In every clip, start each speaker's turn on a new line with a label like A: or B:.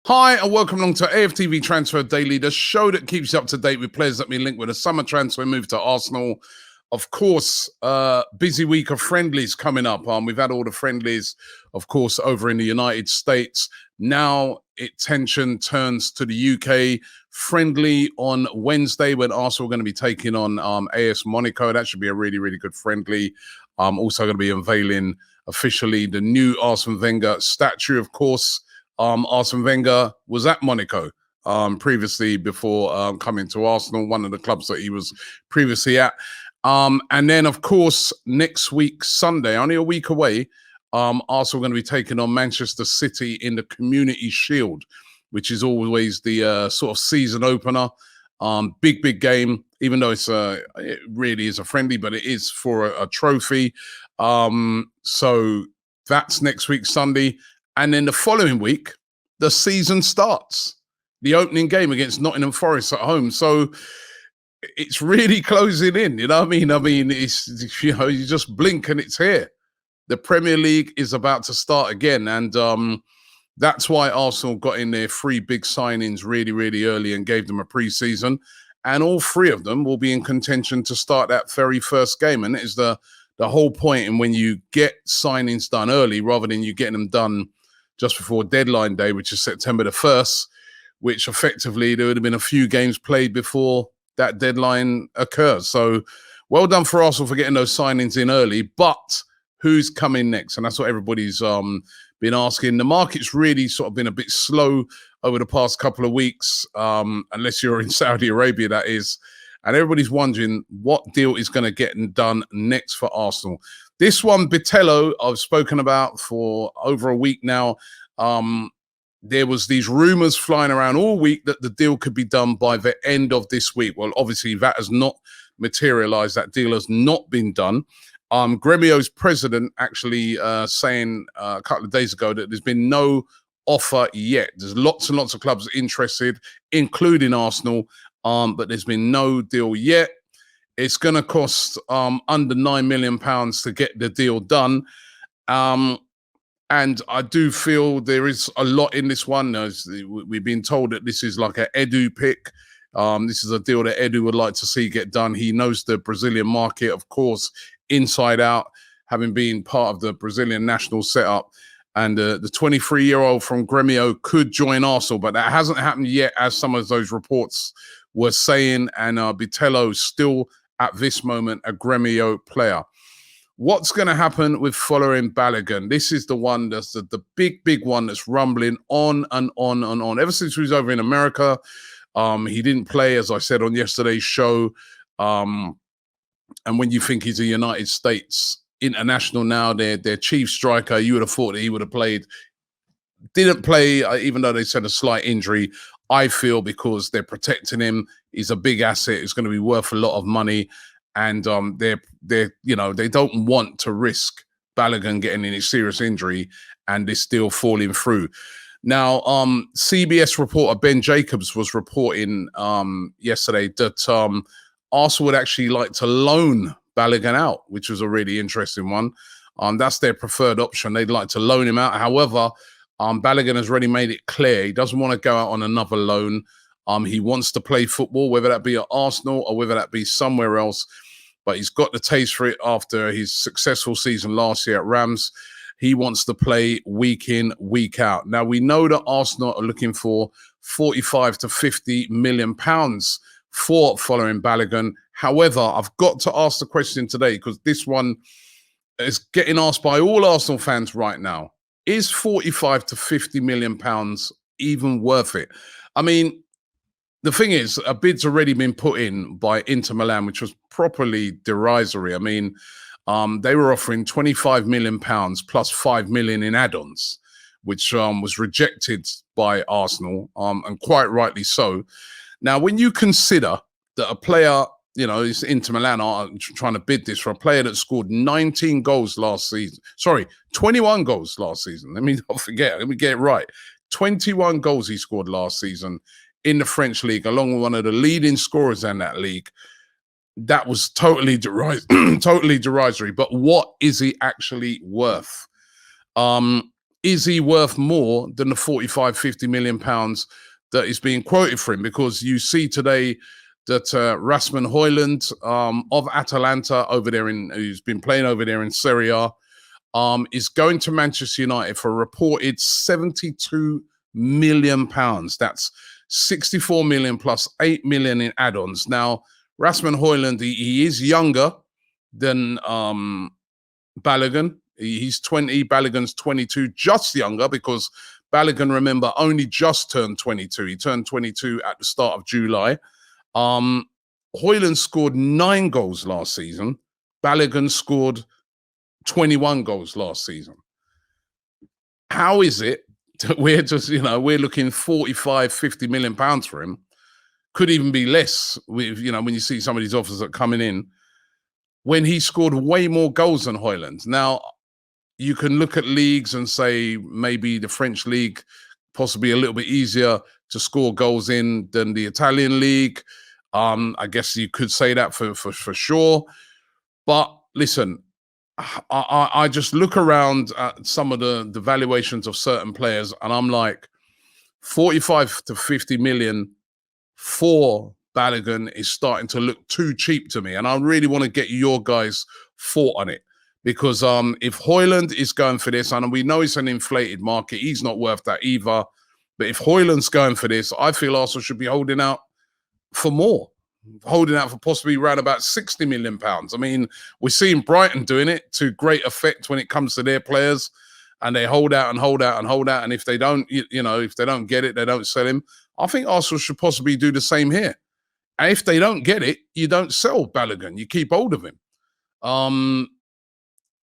A: Hi, and welcome along to AFTV Transfer Daily, the show that keeps you up to date with players that have been linked with a summer transfer move to Arsenal. Of course, busy week of friendlies coming up. We've had all the friendlies, of course, over in the United States. Now attention turns to the UK. Friendly on Wednesday when Arsenal are going to be taking on AS Monaco. That should be a really, really good friendly. Also going to be unveiling officially the new Arsene Wenger statue, of course. Arsene Wenger was at Monaco previously before coming to Arsenal, one of the clubs that he was previously at. And then, of course, next week, Sunday, only a week away, Arsenal are going to be taking on Manchester City in the Community Shield, which is always the sort of season opener. Big game, even though it really is a friendly, but it is for a trophy. So that's next week, Sunday. And then the following week, the season starts. The opening game against Nottingham Forest at home. So it's really closing in, you know what I mean? It's, you just blink and it's here. The Premier League is about to start again. And that's why Arsenal got in their 3 big signings really, really early and gave them a pre-season. And all 3 of them will be in contention to start that very first game. And it is the whole point. And when you get signings done early, rather than you getting them done just before deadline day, which is September the 1st, which effectively there would have been a few games played before that deadline occurs. So well done for Arsenal for getting those signings in early, but who's coming next? And that's what everybody's been asking. The market's really sort of been a bit slow over the past couple of weeks, unless you're in Saudi Arabia, that is. And everybody's wondering what deal is going to get done next for Arsenal. This one, Bitello, I've spoken about for over a week now. There was these rumors flying around all week that the deal could be done by the end of this week. Well, obviously that has not materialized. That deal has not been done. Gremio's president actually saying a couple of days ago that there's been no offer yet. There's lots and lots of clubs interested, including Arsenal, but there's been no deal yet. It's going to cost under £9 million to get the deal done. And I do feel there is a lot in this one. We've been told that this is like an Edu pick. This is a deal that Edu would like to see get done. He knows the Brazilian market, of course, inside out, having been part of the Brazilian national setup. And the 23-year-old from Gremio could join Arsenal, but that hasn't happened yet, as some of those reports were saying. And Bitello still, at this moment, a Gremio player. What's going to happen with following Balogun? This is the one that's the big one that's rumbling on and on and on. Ever since he was over in America, he didn't play, as I said on yesterday's show. And when you think he's a United States international now, their chief striker, you would have thought that he would have played. Didn't play, even though they said a slight injury. I feel because they're protecting him. He's a big asset. It's going to be worth a lot of money. And they don't want to risk Balogun getting any serious injury and this deal falling through. Now, CBS reporter Ben Jacobs was reporting yesterday that Arsenal would actually like to loan Balogun out, which was a really interesting one. That's their preferred option. They'd like to loan him out. However, Balogun has already made it clear he doesn't want to go out on another loan. He wants to play football, whether that be at Arsenal or whether that be somewhere else. But he's got the taste for it after his successful season last year at Rams. He wants to play week in, week out. Now, we know that Arsenal are looking for 45 to 50 million pounds for following Balogun. However, I've got to ask the question today because this one is getting asked by all Arsenal fans right now. Is 45 to 50 million pounds even worth it? I mean, the thing is, a bid's already been put in by Inter Milan, which was properly derisory. I mean, they were offering 25 million pounds plus 5 million in add-ons, which was rejected by Arsenal, and quite rightly so. Now, when you consider that a player, is Inter Milan are trying to bid this for a player that scored 19 goals last season. Sorry, 21 goals last season. Let me not forget. Let me get it right. 21 goals he scored last season in the French league, along with one of the leading scorers in that league. That was totally derisory. But what is he actually worth? is he worth more than the 45, 50 million pounds that is being quoted for him? Because you see today that Rasmus Hojlund of Atalanta over there, who's been playing over there in Serie A, is going to Manchester United for a reported 72 million pounds. That's 64 million plus 8 million in add-ons. Now, Rasmus Hojlund, he is younger than Balogun. He's 20, Balogun's 22, just younger, because Balogun, remember, only just turned 22. He turned 22 at the start of July. Hojlund scored 9 goals last season. Balogun scored 21 goals last season. How is it that we're just, we're looking 45, 50 million pounds for him? Could even be less with, when you see some of these offers that are coming in, when he scored way more goals than Hojlund. Now, you can look at leagues and say maybe the French league possibly a little bit easier to score goals in than the Italian league. I guess you could say that for sure. But listen, I just look around at some of the valuations of certain players, and I'm like, 45 to 50 million for Balogun is starting to look too cheap to me. And I really want to get your guys' thought on it. Because if Hojlund is going for this, and we know it's an inflated market, he's not worth that either. But if Hojlund's going for this, I feel Arsenal should be holding out for more. Holding out for possibly around about 60 million pounds. I mean, we're seeing Brighton doing it to great effect when it comes to their players. And they hold out and hold out and hold out. And if they don't, if they don't get it, they don't sell him. I think Arsenal should possibly do the same here. And if they don't get it, you don't sell Balogun. You keep hold of him.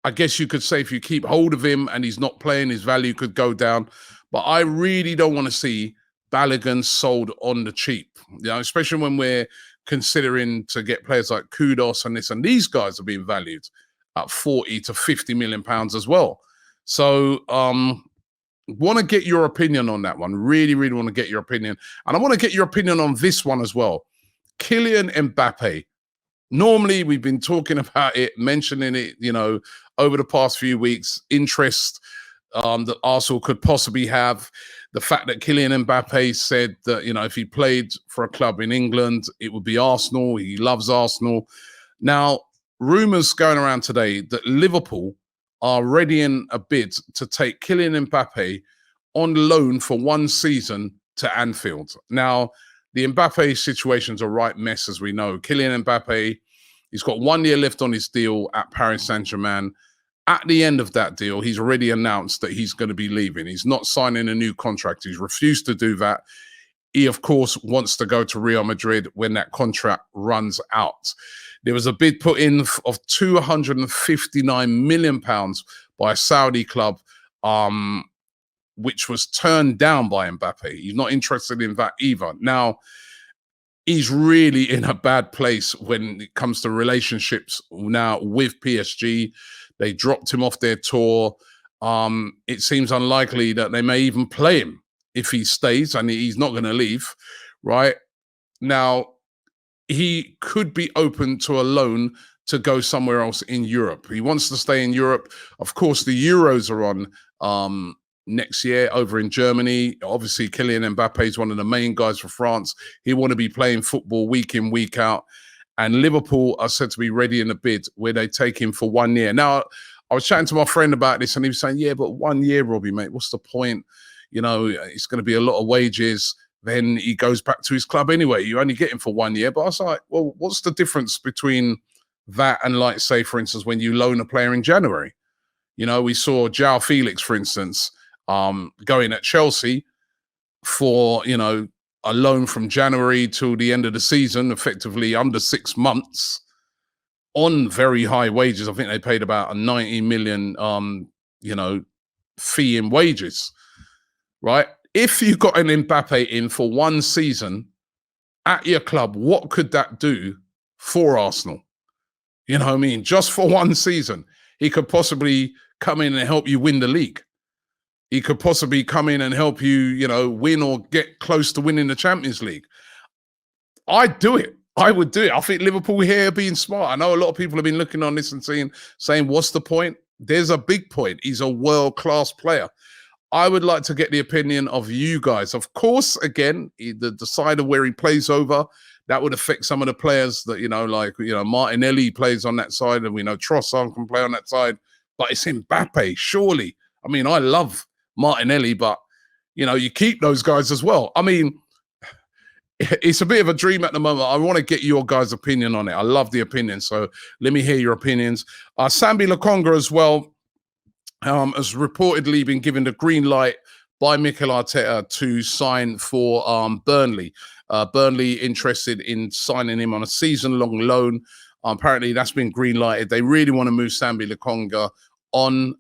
A: I guess you could say if you keep hold of him and he's not playing, his value could go down. But I really don't want to see Balogun sold on the cheap, especially when we're considering to get players like Kudos and this, and these guys are being valued at 40 to 50 million pounds as well. So want to get your opinion on that one. Really, really want to get your opinion. And I want to get your opinion on this one as well. Kylian Mbappe. Normally, we've been talking about it, mentioning it, over the past few weeks, interest that Arsenal could possibly have. The fact that Kylian Mbappe said that, if he played for a club in England, it would be Arsenal. He loves Arsenal. Now, rumours going around today that Liverpool are ready in a bid to take Kylian Mbappe on loan for 1 season to Anfield. Now, the Mbappe situation's a right mess, as we know. Kylian Mbappe, he's got 1 year left on his deal at Paris Saint-Germain. At the end of that deal, he's already announced that he's going to be leaving. He's not signing a new contract. He's refused to do that. He, of course, wants to go to Real Madrid when that contract runs out. There was a bid put in of £259 million by a Saudi club, which was turned down by Mbappe. He's not interested in that either. Now, he's really in a bad place when it comes to relationships now with PSG. They dropped him off their tour. It seems unlikely that they may even play him if he stays, and he's not going to leave, right? Now, he could be open to a loan to go somewhere else in Europe. He wants to stay in Europe. Of course, the Euros are on next year over in Germany. Obviously, Kylian Mbappe is one of the main guys for France. He want to be playing football week in, week out. And Liverpool are said to be ready in a bid where they take him for 1 year. Now, I was chatting to my friend about this, and he was saying, yeah, but 1 year, Robbie, mate, what's the point? It's going to be a lot of wages. Then he goes back to his club anyway. You only get him for 1 year. But I was like, well, what's the difference between that and, like, say, for instance, when you loan a player in January? We saw João Felix, for instance, going at Chelsea for, a loan from January till the end of the season, effectively under 6 months, on very high wages. I think they paid about a 90 million, fee in wages, right? If you got an Mbappe in for 1 season at your club, what could that do for Arsenal? You know what I mean? Just for 1 season, he could possibly come in and help you win the league. He could possibly come in and help you, win or get close to winning the Champions League. I'd do it. I would do it. I think Liverpool here being smart. I know a lot of people have been looking on this and saying, what's the point? There's a big point. He's a world-class player. I would like to get the opinion of you guys. Of course, again, the side of where he plays over, that would affect some of the players that, like, Martinelli plays on that side, and we know Trossard can play on that side, but it's Mbappe, surely. I mean, I love Martinelli, but, you keep those guys as well. I mean, it's a bit of a dream at the moment. I want to get your guys' opinion on it. I love the opinion, so let me hear your opinions. Sambi Lokonga as well has reportedly been given the green light by Mikel Arteta to sign for Burnley. Burnley interested in signing him on a season-long loan. Apparently, that's been green lighted. They really want to move Sambi Lokonga on.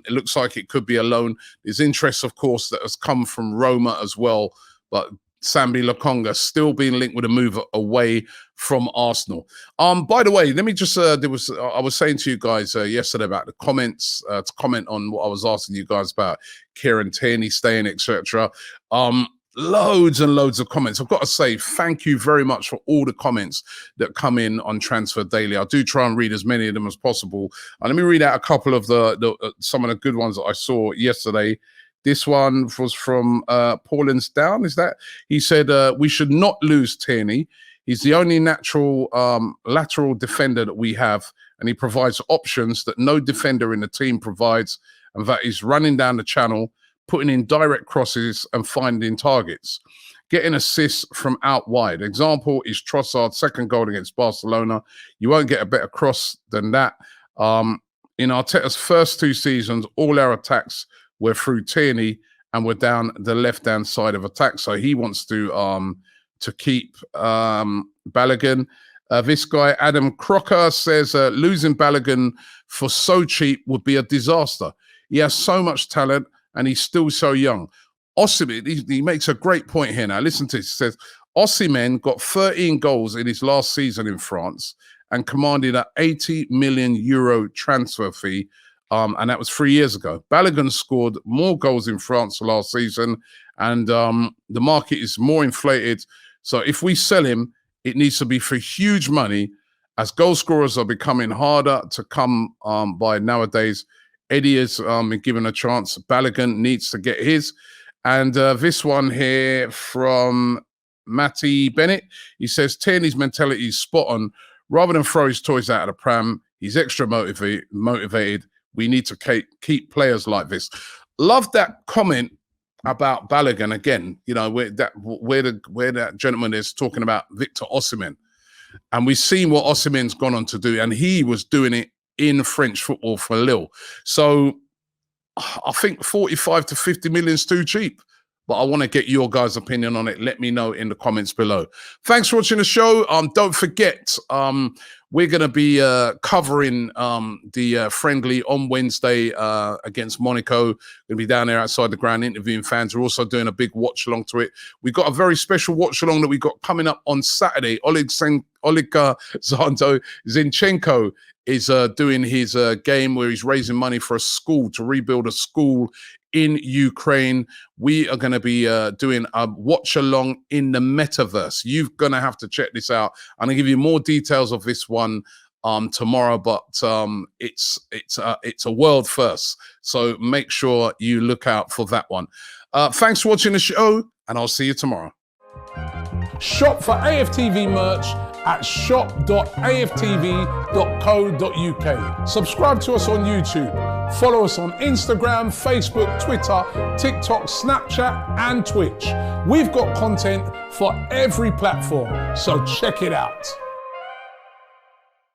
A: It looks like it could be a loan. There's interest, of course, that has come from Roma as well, but Sambi Lokonga still being linked with a move away from Arsenal. By the way, let me just I was saying to you guys yesterday about the comments to comment on what I was asking you guys about Kieran Tierney staying, etc. Loads and loads of comments. I've got to say thank you very much for all the comments that come in on Transfer Daily. I do try and read as many of them as possible. And let me read out a couple of some of the good ones that I saw yesterday. This one was from Paulin's Down. Is that? He said, we should not lose Tierney. He's the only natural lateral defender that we have, and he provides options that no defender in the team provides, and that is running down the channel, putting in direct crosses and finding targets, getting assists from out wide. Example is Trossard's second goal against Barcelona. You won't get a better cross than that. In Arteta's first 2 seasons, all our attacks were through Tierney and we're down the left-hand side of attack. So he wants to keep Balogun. This guy, Adam Crocker, says losing Balogun for so cheap would be a disaster. He has so much talent and he's still so young. Osimhen, he makes a great point here now. Listen to this. He says, Osimhen got 13 goals in his last season in France and commanded an 80 million euro transfer fee. And that was 3 years ago. Balogun scored more goals in France last season, and the market is more inflated. So if we sell him, it needs to be for huge money, as goal scorers are becoming harder to come by nowadays. Eddie has been given a chance. Balogun needs to get his. And this one here from Matty Bennett, he says, Tierney's mentality is spot on. Rather than throw his toys out of the pram, he's extra motivated. We need to keep players like this. Love that comment about Balogun again. Where that gentleman is talking about Victor Osimhen, and we've seen what Osimhen's gone on to do, and he was doing it in French football for Lille. So I think 45 to 50 million is too cheap. But I want to get your guys' opinion on it. Let me know in the comments below. Thanks for watching the show. Don't forget, we're going to be covering the friendly on Wednesday against Monaco. Going to be down there outside the ground interviewing fans. We're also doing a big watch along to it. We've got a very special watch along that we got coming up on Saturday. Oleg Zinchenko is doing his game where he's raising money for a school to rebuild a school in Ukraine. We are going to be doing a watch along in the metaverse. You're going to have to check this out. I'm going to give you more details of this one tomorrow, but it's a world first. So make sure you look out for that one. Thanks for watching the show, and I'll see you tomorrow. Shop for AFTV merch at shop.aftv.co.uk. Subscribe to us on YouTube. Follow us on Instagram, Facebook, Twitter, TikTok, Snapchat, and Twitch. We've got content for every platform, so check it out.